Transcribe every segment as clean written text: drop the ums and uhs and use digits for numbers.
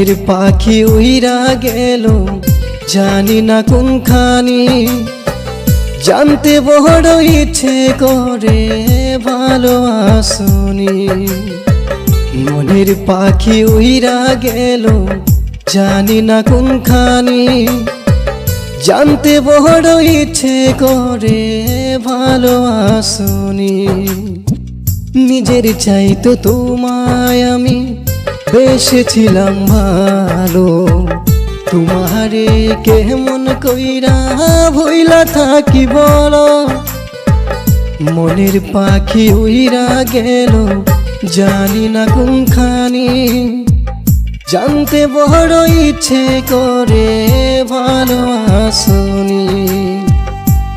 মনের পাখি উইরা গেল জানি না কোনখানি, জানতে বড় ইচ্ছে করে ভালোবাসনি। মনের পাখি উইরা গেল জানি না কোনখানি, জানতে বড় ইচ্ছে করে ভালোবাসনি। নিজের চাইতো তোমায় আমি বেসেছিলাম ভালো, তোমারে কেমন কইরা ভইলা থাকি বলো। মনের পাখি উইরা গেল জানি না কোনখানি, জানতে বড় ইচ্ছে করে ভালোবাসনি।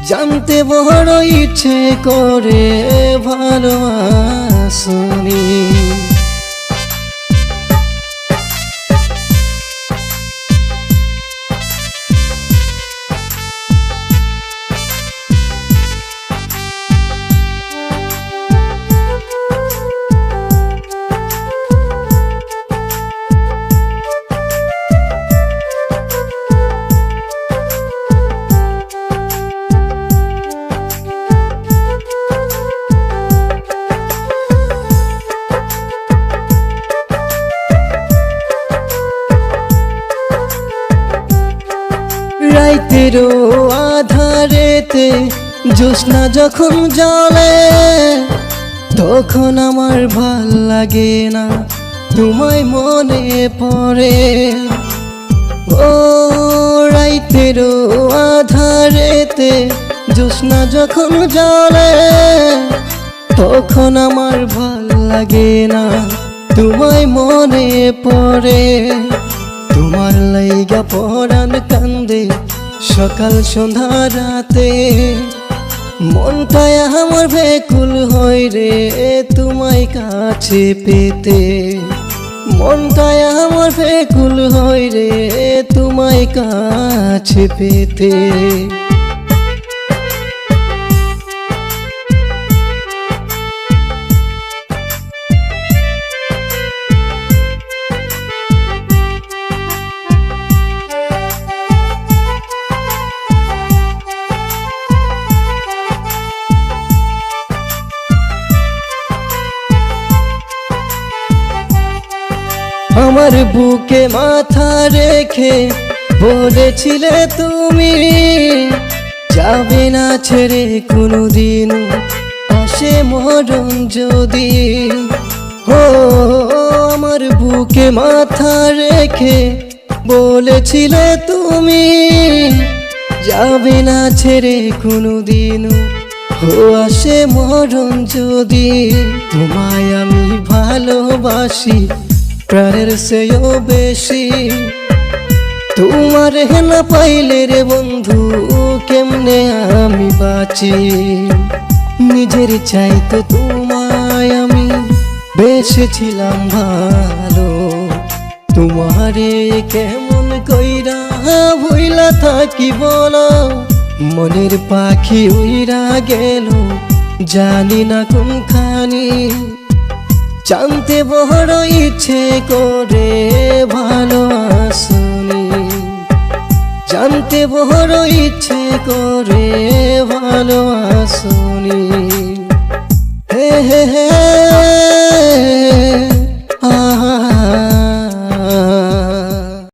জানতে বড় ইচ্ছে করে ভালোবাসনি। রাইতেরও আধারেতে জ্যোৎস্না যখন জ্বলে, তখন আমার ভাল লাগে না, তোমায় মনে পড়ে। ও রাইতেরও আধারেতে জ্যোৎস্না যখন জ্বলে, তখন আমার ভাল লাগে না, তোমায় মনে পড়ে। তোমার লাইগা পরাণ কান্দে সকাল সন্ধ্যা রাতে, মনটায় আমার ব্যাকুল হয় রে তোমায় কাছে পেতে। মনটায় আমার ব্যাকুল হয় রে তোমায় কাছে পেতে। আমার বুকে মাথা রেখে বলেছিলে তুমি, যাবে না ছেড়ে কোনোদিন আসে মরণ যদি। ও আমার বুকে মাথা রেখে বলেছিলে তুমি, যাবে না ছেড়ে কোনোদিন আসে মরণ যদি। তোমায় আমি ভালোবাসি প্রাণের চেয়েও বেশি, তোমার হেনা পাইলে রে বন্ধু কেমনে আমি বাঁচি। নিজের চাইতো তোমায় আমি বেসেছিলাম ভালো, তোমারে কেমন কইরা ভইলা থাকি বলো। মনের পাখি উইরা গেল জানি না কোনখানি, জানতে বড় ইচ্ছে করে ভালোবাসনি। জানতে বড় ইচ্ছে করে